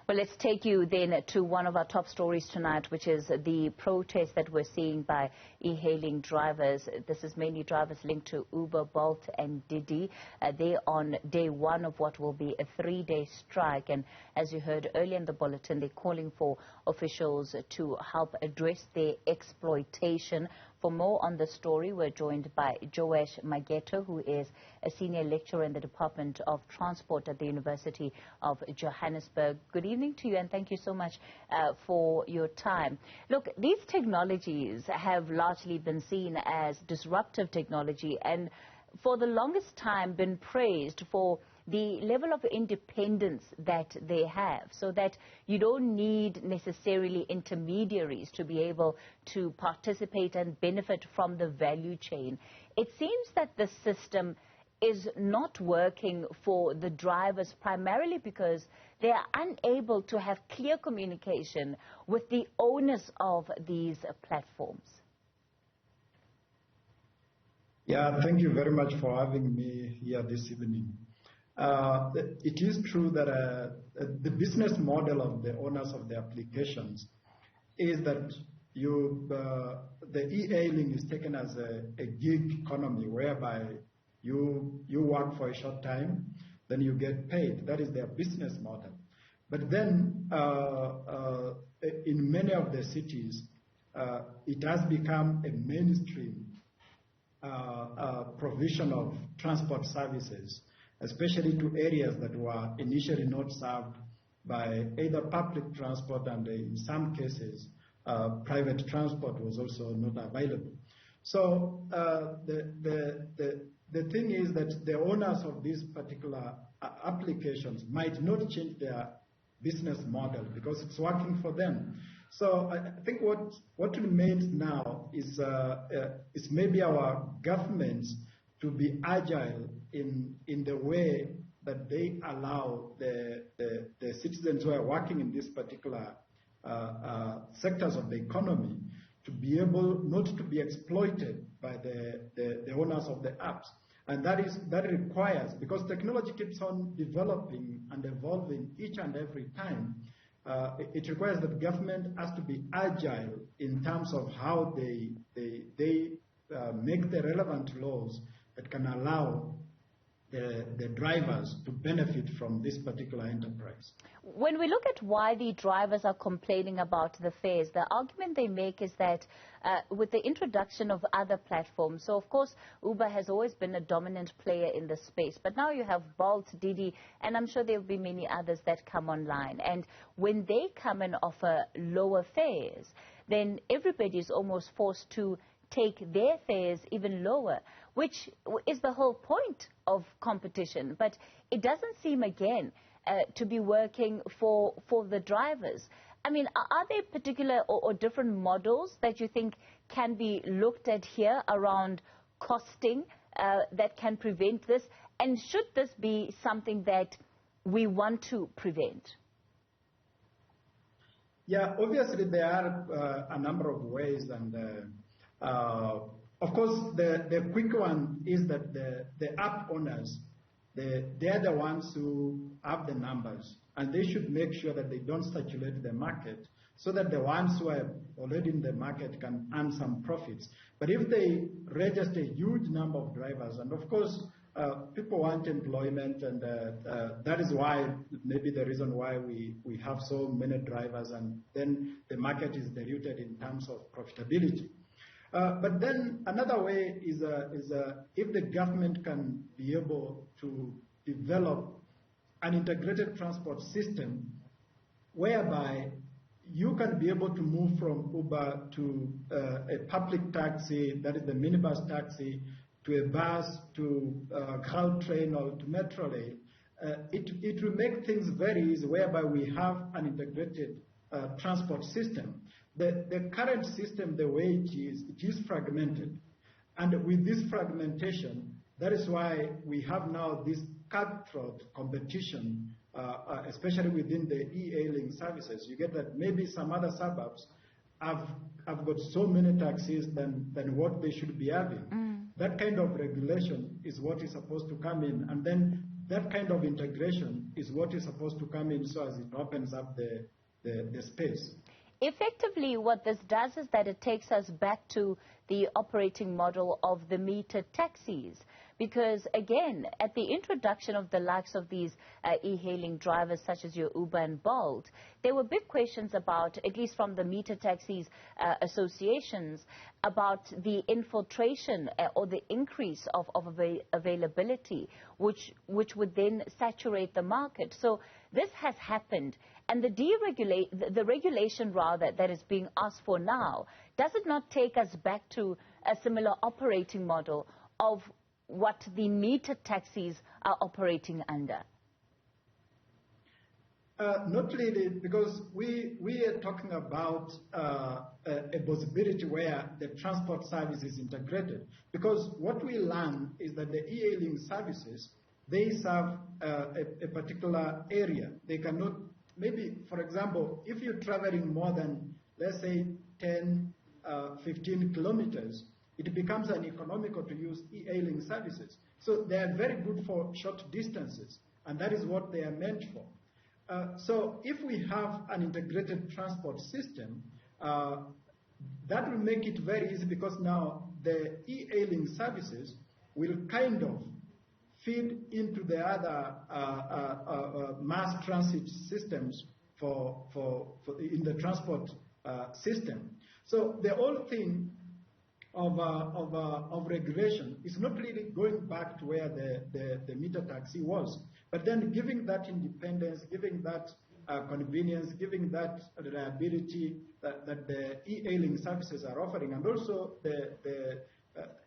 Well, let's take you then to one of our top stories tonight, which is the protest that we're seeing by e-hailing drivers. This is mainly drivers linked to Uber, Bolt and Didi. They're on day one of what will be a 3-day strike. And as you heard earlier in the bulletin, they're calling for officials to help address their exploitation. For more on the story, we're joined by Joash Mageto, who is a senior lecturer in the Department of Transport at the University of Johannesburg. Good evening to you, and thank you so much for your time. Look, these technologies have largely been seen as disruptive technology and for the longest time been praised for the level of independence that they have, so that you don't need necessarily intermediaries to be able to participate and benefit from the value chain. It seems that the system is not working for the drivers primarily because they are unable to have clear communication with the owners of these platforms. Yeah, thank you very much for having me here this evening. It is true that the business model of the owners of the applications is that the e-hailing is taken as a gig economy, whereby you work for a short time, then you get paid. That is their business model. But then in many of the cities, it has become a mainstream provision of transport services, especially to areas that were initially not served by either public transport, and in some cases, private transport was also not available. So the thing is that the owners of these particular applications might not change their business model because it's working for them. So I think what remains now is maybe our governments to be agile in the way that they allow the citizens who are working in these particular sectors of the economy to be able not to be exploited by the owners of the apps. And that requires, because technology keeps on developing and evolving each and every time, it requires that government has to be agile in terms of how they make the relevant laws that can allow the drivers to benefit from this particular enterprise. When we look at why the drivers are complaining about the fares, the argument they make is that with the introduction of other platforms, so of course Uber has always been a dominant player in the space, but now you have Bolt, Didi, and I'm sure there will be many others that come online. And when they come and offer lower fares, then everybody is almost forced to take their fares even lower, which is the whole point of competition. But it doesn't seem, again, to be working for the drivers. I mean, are there particular or different models that you think can be looked at here around costing that can prevent this? And should this be something that we want to prevent? Yeah, obviously there are a number of ways, and of course the quick one is that the app owners, they're the ones who have the numbers, and they should make sure that they don't saturate the market so that the ones who are already in the market can earn some profits. But if they register a huge number of drivers, and of course people want employment, and that is why, maybe the reason why we have so many drivers, and then the market is diluted in terms of profitability. But then another way is if the government can be able to develop an integrated transport system whereby you can be able to move from Uber to a public taxi, that is the minibus taxi, to a bus, to crowd train, or to metro rail. It will make things very easy, whereby we have an integrated transport system. The current system, the way it is fragmented. And with this fragmentation, that is why we have now this cutthroat competition, especially within the e-hailing services. You get that maybe some other suburbs have got so many taxis than what they should be having. That kind of regulation is what is supposed to come in and then that kind of integration is what is supposed to come in so as it opens up the space. Effectively, what this does is that it takes us back to the operating model of the meter taxis. Because, again, at the introduction of the likes of these e-hailing drivers, such as your Uber and Bolt, there were big questions about, at least from the meter taxis associations, about the infiltration or the increase of availability, which would then saturate the market. So this has happened. And the regulation, rather, that is being asked for now, does it not take us back to a similar operating model of what the meter taxis are operating under? Not really, because we are talking about a possibility where the transport service is integrated. Because what we learn is that the e-hailing services, they serve a particular area. They cannot, maybe, for example, if you're traveling more than, let's say, 10, 15 kilometers, it becomes uneconomical to use e-hailing services. So they are very good for short distances, and that is what they are meant for. So if we have an integrated transport system, that will make it very easy, because now the e-hailing services will kind of feed into the other mass transit systems in the transport system. So the whole thing of regulation is not really going back to where the meter taxi was, but then giving that independence, giving that convenience, giving that reliability that the e-hailing services are offering, and also the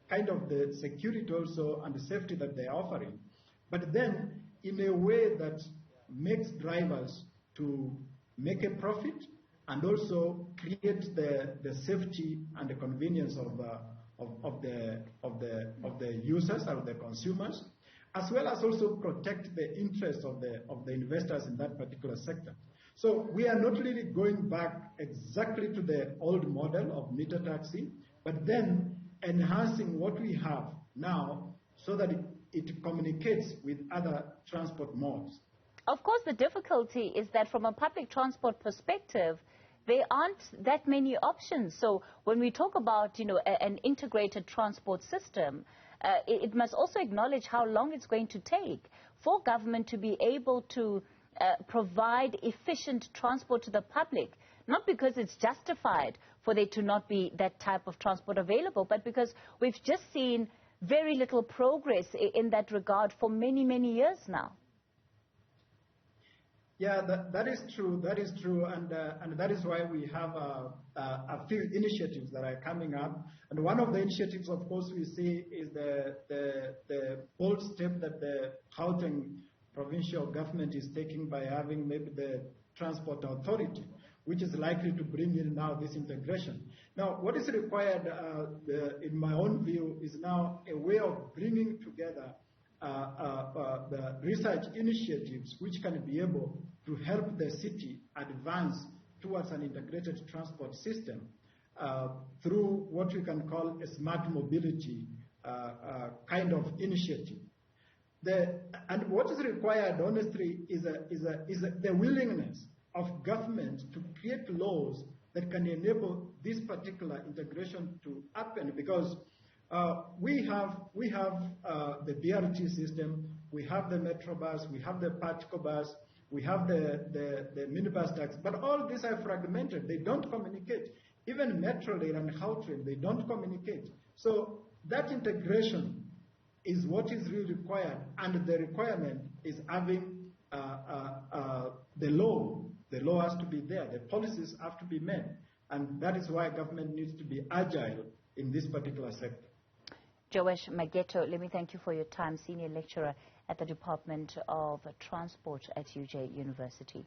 kind of the security also and the safety that they are offering, but then in a way that makes drivers to make a profit and also create the safety and the convenience of the users or the consumers, as well as also protect the interests of the investors in that particular sector. So we are not really going back exactly to the old model of meter taxi, but then enhancing what we have now so that it communicates with other transport modes. Of course, the difficulty is that from a public transport perspective, there aren't that many options. So when we talk about, an integrated transport system, it must also acknowledge how long it's going to take for government to be able to provide efficient transport to the public, not because it's justified for there to not be that type of transport available, but because we've just seen very little progress in that regard for many, many years now. Yeah, that is true. That is true, and that is why we have a few initiatives that are coming up. And one of the initiatives, of course, we see is the bold step that the Gauteng provincial government is taking by having maybe the transport authority, which is likely to bring in now this integration. Now, what is required, in my own view, is now a way of bringing together the research initiatives which can be able to help the city advance towards an integrated transport system through what we can call a smart mobility kind of initiative. And what is required, honestly, is the willingness of government to create laws that can enable this particular integration to happen, because we have the BRT system, we have the Metro bus, we have the particle bus, we have the minibus taxi, but all these are fragmented. They don't communicate. Even Metro Rail and Gauteng, they don't communicate. So that integration is what is really required, and the requirement is having the law. The law has to be there. The policies have to be made, and that is why government needs to be agile in this particular sector. Joash Mageto, let me thank you for your time, Senior Lecturer at the Department of Transport at UJ University.